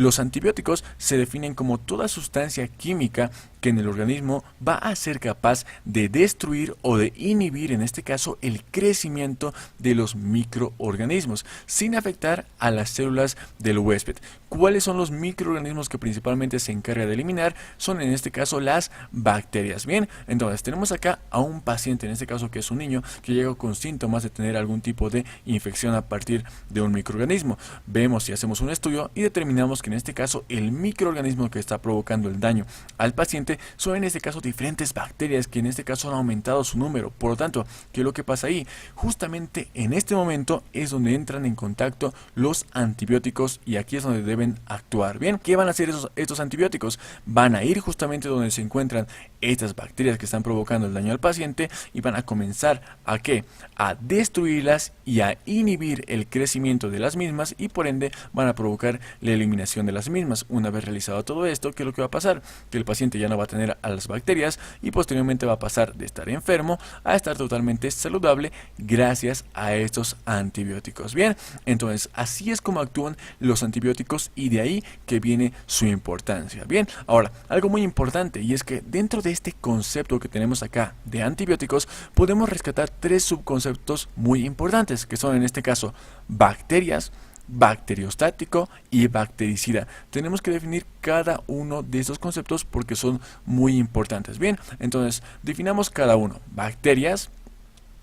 Los antibióticos se definen como toda sustancia química que en el organismo va a ser capaz de destruir o de inhibir, en este caso, el crecimiento de los microorganismos, sin afectar a las células del huésped. ¿Cuáles son los microorganismos que principalmente se encarga de eliminar? Son en este caso las bacterias. Bien, entonces tenemos acá a un paciente, en este caso que es un niño, que llega con síntomas de tener algún tipo de infección a partir de un microorganismo. Vemos y hacemos un estudio y determinamos que en este caso el microorganismo que está provocando el daño al paciente son en este caso diferentes bacterias que en este caso han aumentado su número. Por lo tanto, ¿qué es lo que pasa ahí? Justamente en este momento es donde entran en contacto los antibióticos y aquí es donde deben actuar. Bien, ¿qué van a hacer estos antibióticos? Van a ir justamente donde se encuentran estas bacterias que están provocando el daño al paciente y van a comenzar ¿a qué? A destruirlas y a inhibir el crecimiento de las mismas y por ende van a provocar la eliminación de las mismas. Una vez realizado todo esto, ¿qué es lo que va a pasar? Que el paciente ya no va a tener a las bacterias y posteriormente va a pasar de estar enfermo a estar totalmente saludable gracias a estos antibióticos. Bien, entonces así es como actúan los antibióticos y de ahí que viene su importancia. Bien, ahora algo muy importante y es que dentro de este concepto que tenemos acá de antibióticos podemos rescatar tres subconceptos muy importantes que son en este caso bacterias, bacteriostático y bactericida. Tenemos que definir cada uno de estos conceptos porque son muy importantes. Bien, entonces definamos cada uno. Bacterias,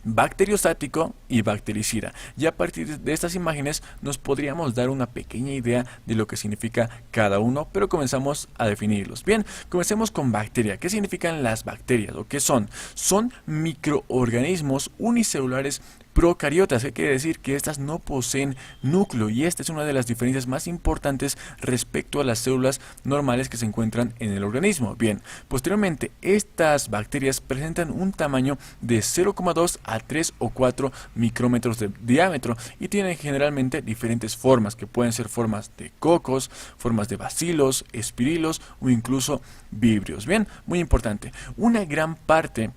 bacteriostático y bactericida. Y a partir de estas imágenes nos podríamos dar una pequeña idea de lo que significa cada uno, pero comenzamos a definirlos. Bien, comencemos con bacteria. ¿Qué significan las bacterias o qué son? Son microorganismos unicelulares procariotas, que quiere decir que estas no poseen núcleo y esta es una de las diferencias más importantes respecto a las células normales que se encuentran en el organismo. Bien, posteriormente estas bacterias presentan un tamaño de 0,2 a 3 o 4 micrómetros de diámetro y tienen generalmente diferentes formas que pueden ser formas de cocos, formas de bacilos, espirilos o incluso vibrios. Bien, muy importante, una gran parte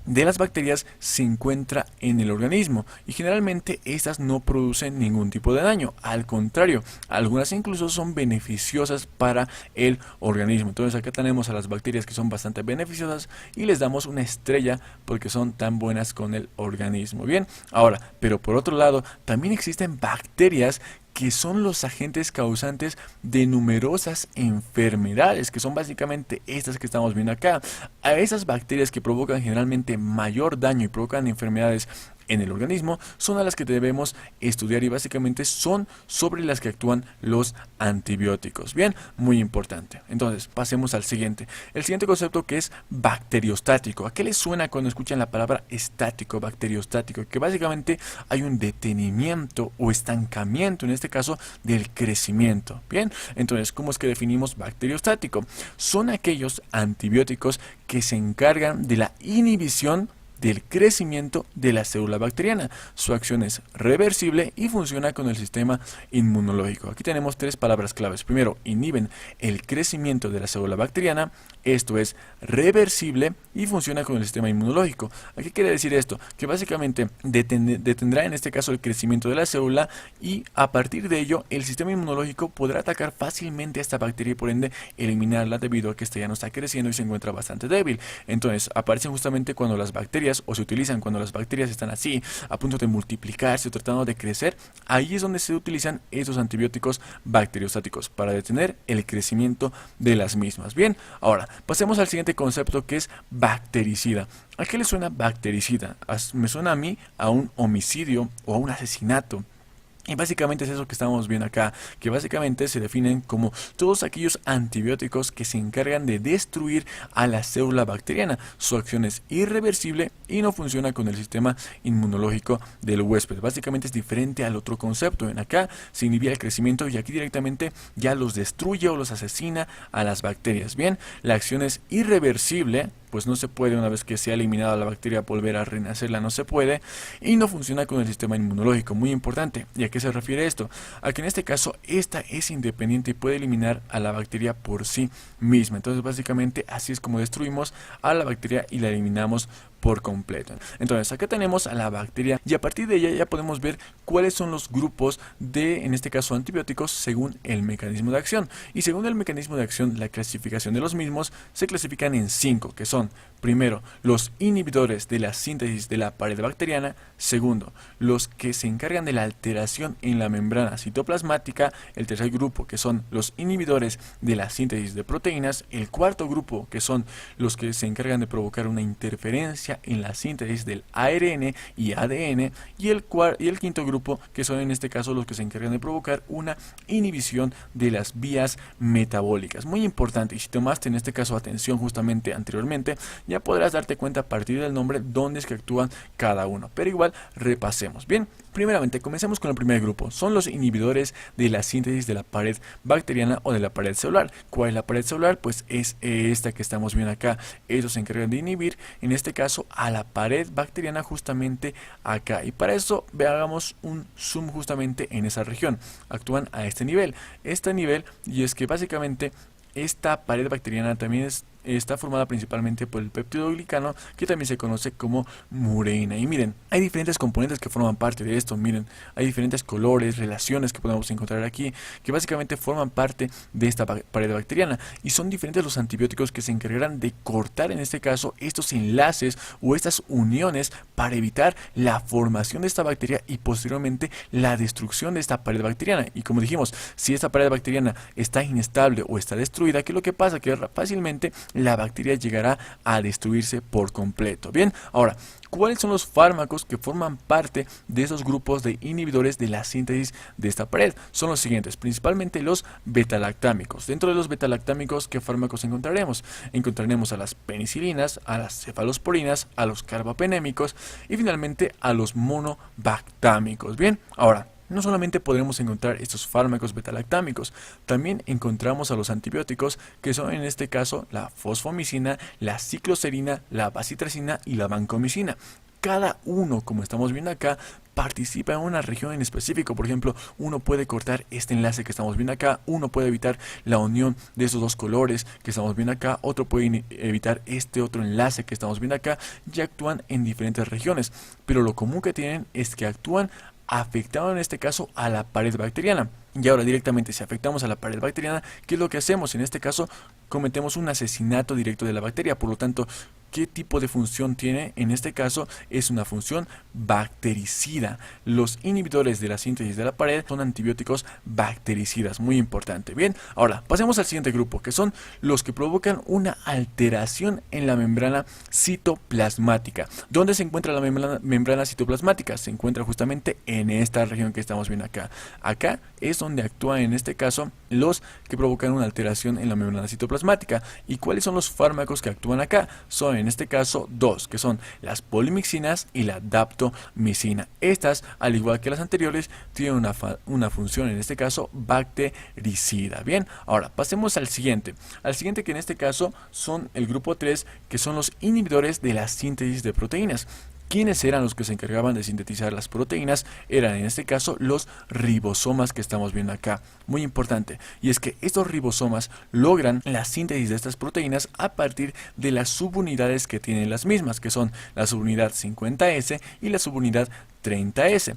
de las bacterias se encuentra en el organismo y generalmente estas no producen ningún tipo de daño, al contrario, algunas incluso son beneficiosas para el organismo. Entonces acá tenemos a las bacterias que son bastante beneficiosas y les damos una estrella porque son tan buenas con el organismo. Bien, ahora, pero por otro lado, también existen bacterias que son los agentes causantes de numerosas enfermedades, que son básicamente estas que estamos viendo acá. A esas bacterias que provocan generalmente mayor daño y provocan enfermedades en el organismo son a las que debemos estudiar y básicamente son sobre las que actúan los antibióticos. Bien, muy importante. Entonces, pasemos al siguiente. El siguiente concepto que es bacteriostático. ¿A qué les suena cuando escuchan la palabra estático, bacteriostático? Que básicamente hay un detenimiento o estancamiento, en este caso, del crecimiento. Bien, entonces, ¿cómo es que definimos bacteriostático? Son aquellos antibióticos que se encargan de la inhibición del crecimiento de la célula bacteriana. Su acción es reversible y funciona con el sistema inmunológico. Aquí tenemos tres palabras claves. Primero, inhiben el crecimiento de la célula bacteriana. Esto es reversible y funciona con el sistema inmunológico. ¿A qué quiere decir esto? Que básicamente detendrá en este caso el crecimiento de la célula y a partir de ello el sistema inmunológico podrá atacar fácilmente a esta bacteria y por ende eliminarla debido a que esta ya no está creciendo y se encuentra bastante débil. Entonces aparecen justamente cuando las bacterias o se utilizan cuando las bacterias están así a punto de multiplicarse o tratando de crecer. Ahí es donde se utilizan estos antibióticos bacteriostáticos para detener el crecimiento de las mismas. Bien, ahora pasemos al siguiente concepto que es bactericida. ¿A qué le suena bactericida? Me suena a mí a un homicidio o a un asesinato. Y básicamente es eso que estamos viendo acá, que básicamente se definen como todos aquellos antibióticos que se encargan de destruir a la célula bacteriana. Su acción es irreversible y no funciona con el sistema inmunológico del huésped. Básicamente es diferente al otro concepto. En acá se inhibía el crecimiento y aquí directamente ya los destruye o los asesina a las bacterias. Bien, la acción es irreversible, pues no se puede, una vez que sea eliminada la bacteria, volver a renacerla, no se puede, y no funciona con el sistema inmunológico. Muy importante. ¿Y a qué se refiere esto? A que en este caso esta es independiente y puede eliminar a la bacteria por sí misma. Entonces básicamente así es como destruimos a la bacteria y la eliminamos por completo. Entonces acá tenemos a la bacteria y a partir de ella ya podemos ver cuáles son los grupos de, en este caso, antibióticos según el mecanismo de acción. Y según el mecanismo de acción, la clasificación de los mismos se clasifican en 5, que son: primero, los inhibidores de la síntesis de la pared bacteriana; segundo, los que se encargan de la alteración en la membrana citoplasmática; el tercer grupo, que son los inhibidores de la síntesis de proteínas; el cuarto grupo, que son los que se encargan de provocar una interferencia en la síntesis del ARN y ADN; y el quinto grupo, que son en este caso los que se encargan de provocar una inhibición de las vías metabólicas. Muy importante, y si tomaste en este caso atención justamente anteriormente, ya podrás darte cuenta a partir del nombre dónde es que actúan cada uno, pero igual repasemos. Bien, primeramente comencemos con el primer grupo. Son los inhibidores de la síntesis de la pared bacteriana o de la pared celular. ¿Cuál es la pared celular? Pues es esta que estamos viendo acá. Ellos se encargan de inhibir, en este caso, a la pared bacteriana justamente acá, y para eso hagamos un zoom justamente en esa región. Actúan a este nivel, y es que básicamente esta pared bacteriana también está formada principalmente por el peptidoglicano, que también se conoce como mureína. Y miren, hay diferentes componentes que forman parte de esto. Miren, hay diferentes colores, relaciones que podemos encontrar aquí, que básicamente forman parte de esta pared bacteriana. Y son diferentes los antibióticos que se encargarán de cortar, en este caso, estos enlaces o estas uniones para evitar la formación de esta bacteria y posteriormente la destrucción de esta pared bacteriana. Y como dijimos, si esta pared bacteriana está inestable o está destruida, ¿qué es lo que pasa? Que fácilmente la bacteria llegará a destruirse por completo. Bien, ahora, ¿cuáles son los fármacos que forman parte de esos grupos de inhibidores de la síntesis de esta pared? Son los siguientes, principalmente los betalactámicos. Dentro de los betalactámicos, ¿qué fármacos encontraremos? Encontraremos a las penicilinas, a las cefalosporinas, a los carbapenémicos y finalmente a los monobactámicos. Bien, ahora, no solamente podremos encontrar estos fármacos betalactámicos, también encontramos a los antibióticos, que son en este caso la fosfomicina, la cicloserina, la bacitracina y la vancomicina. Cada uno, como estamos viendo acá, participa en una región en específico. Por ejemplo, uno puede cortar este enlace que estamos viendo acá, uno puede evitar la unión de esos dos colores que estamos viendo acá, otro puede evitar este otro enlace que estamos viendo acá, y actúan en diferentes regiones. Pero lo común que tienen es que actúan afectado en este caso a la pared bacteriana. Y ahora directamente, si afectamos a la pared bacteriana, ¿qué es lo que hacemos? En este caso cometemos un asesinato directo de la bacteria. Por lo tanto, ¿qué tipo de función tiene? En este caso es una función bactericida. Los inhibidores de la síntesis de la pared son antibióticos bactericidas, muy importante. Bien, ahora pasemos al siguiente grupo, que son los que provocan una alteración en la membrana citoplasmática. ¿Dónde se encuentra la membrana citoplasmática? Se encuentra justamente en esta región que estamos viendo acá. Acá es donde actúan en este caso los que provocan una alteración en la membrana citoplasmática. ¿Y cuáles son los fármacos que actúan acá? Son en este caso dos, que son las polimixinas y la daptomicina. Estas, al igual que las anteriores, tienen una función en este caso bactericida. Bien, ahora pasemos al siguiente que en este caso son el grupo 3, que son los inhibidores de la síntesis de proteínas. ¿Quiénes eran los que se encargaban de sintetizar las proteínas? Eran en este caso los ribosomas que estamos viendo acá. Muy importante, y es que estos ribosomas logran la síntesis de estas proteínas a partir de las subunidades que tienen las mismas, que son la subunidad 50S y la subunidad 30S.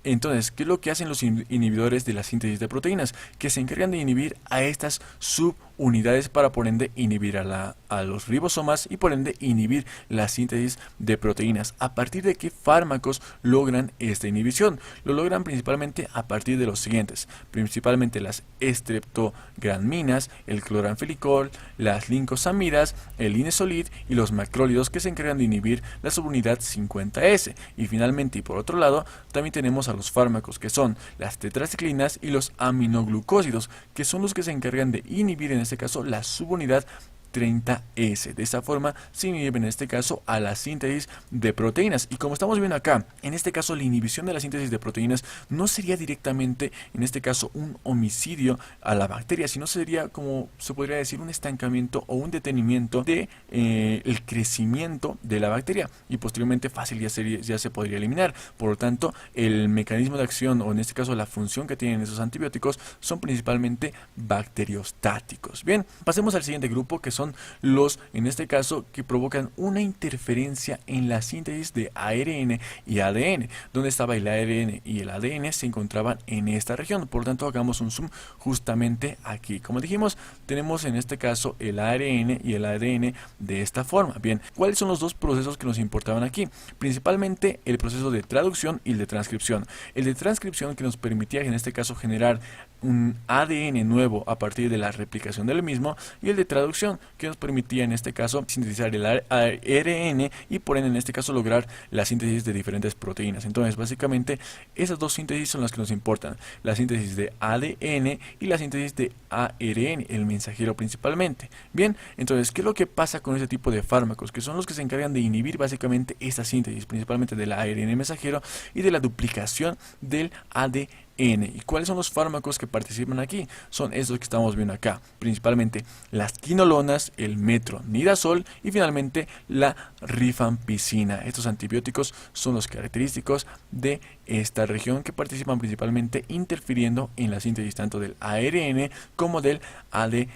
Entonces, ¿qué es lo que hacen los inhibidores de la síntesis de proteínas? Que se encargan de inhibir a estas subunidades para por ende inhibir a los ribosomas y por ende inhibir la síntesis de proteínas. ¿A partir de qué fármacos logran esta inhibición? Lo logran principalmente a partir de los siguientes, principalmente las estreptogramminas, el cloranfelicol, las lincosamidas, el inesolid y los macrólidos, que se encargan de inhibir la subunidad 50S. Y finalmente, y por otro lado, también tenemos a los fármacos que son las tetraciclinas y los aminoglucósidos, que son los que se encargan de inhibir en este caso la subunidad 30S. De esta forma se inhibe en este caso a la síntesis de proteínas. Y como estamos viendo acá, en este caso la inhibición de la síntesis de proteínas no sería directamente, en este caso, un homicidio a la bacteria, sino sería, como se podría decir, un estancamiento o un detenimiento de el crecimiento de la bacteria, y posteriormente fácil ya se podría eliminar. Por lo tanto, el mecanismo de acción, o en este caso la función que tienen esos antibióticos, son principalmente bacteriostáticos. Bien, pasemos al siguiente grupo, que son son los, en este caso, que provocan una interferencia en la síntesis de ARN y ADN. Donde estaba el ARN y el ADN se encontraban en esta región. Por lo tanto, hagamos un zoom justamente aquí. Como dijimos, tenemos en este caso el ARN y el ADN de esta forma. Bien, ¿cuáles son los dos procesos que nos importaban aquí? Principalmente el proceso de traducción y el de transcripción. El de transcripción, que nos permitía en este caso generar un ADN nuevo a partir de la replicación del mismo, y el de traducción, que nos permitía en este caso sintetizar el ARN y por ende en este caso lograr la síntesis de diferentes proteínas. Entonces básicamente esas dos síntesis son las que nos importan: la síntesis de ADN y la síntesis de ARN, el mensajero principalmente. Bien, entonces, ¿qué es lo que pasa con este tipo de fármacos? Que son los que se encargan de inhibir básicamente esta síntesis, principalmente del ARN mensajero y de la duplicación del ADN. ¿Y cuáles son los fármacos que participan aquí? Son estos que estamos viendo acá, principalmente las quinolonas, el metronidazol y finalmente la rifampicina. Estos antibióticos son los característicos de esta región, que participan principalmente interfiriendo en la síntesis tanto del ARN como del ADN.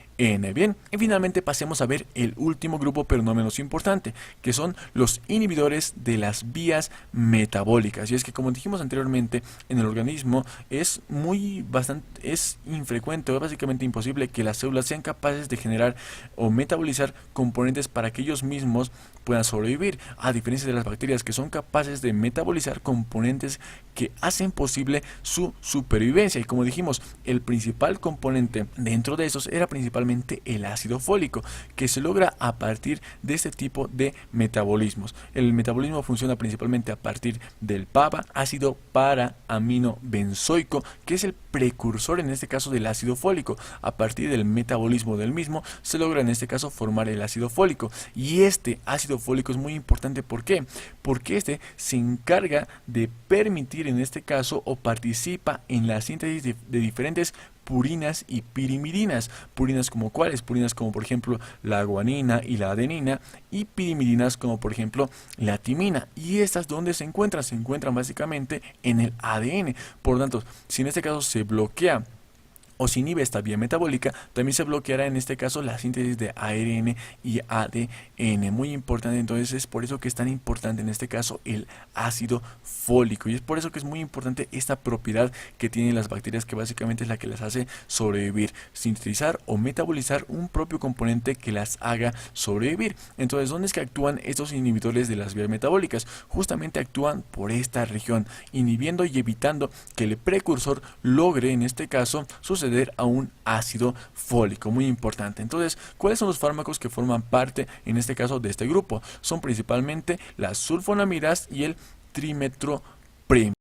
Bien, y finalmente pasemos a ver el último grupo, pero no menos importante, que son los inhibidores de las vías metabólicas. Y es que, como dijimos anteriormente, en el organismo es infrecuente o básicamente imposible que las células sean capaces de generar o metabolizar componentes para que ellos mismos puedan sobrevivir, a diferencia de las bacterias, que son capaces de metabolizar componentes que hacen posible su supervivencia. Y como dijimos, el principal componente dentro de esos era principalmente el ácido fólico, que se logra a partir de este tipo de metabolismos. El metabolismo funciona principalmente a partir del PABA, ácido para-aminobenzoico, que es el precursor en este caso del ácido fólico. A partir del metabolismo del mismo se logra en este caso formar el ácido fólico, y este ácido fólico es muy importante. ¿Por qué? Porque este se encarga de permitir en este caso o participa en la síntesis de diferentes purinas y pirimidinas. Purinas como cuáles? Purinas como por ejemplo la guanina y la adenina, y pirimidinas como por ejemplo la timina. ¿Y estas dónde se encuentran? Se encuentran básicamente en el ADN. Por lo tanto, si en este caso se bloquea o se inhibe esta vía metabólica, también se bloqueará en este caso la síntesis de ARN y ADN. Muy importante, entonces es por eso que es tan importante en este caso el ácido fólico, y es por eso que es muy importante esta propiedad que tienen las bacterias, que básicamente es la que las hace sobrevivir: sintetizar o metabolizar un propio componente que las haga sobrevivir. Entonces, ¿dónde es que actúan estos inhibidores de las vías metabólicas? Justamente actúan por esta región, inhibiendo y evitando que el precursor logre en este caso suceder a un ácido fólico. Muy importante. Entonces, ¿cuáles son los fármacos que forman parte en este caso de este grupo? Son principalmente las sulfonamidas y el trimetoprim.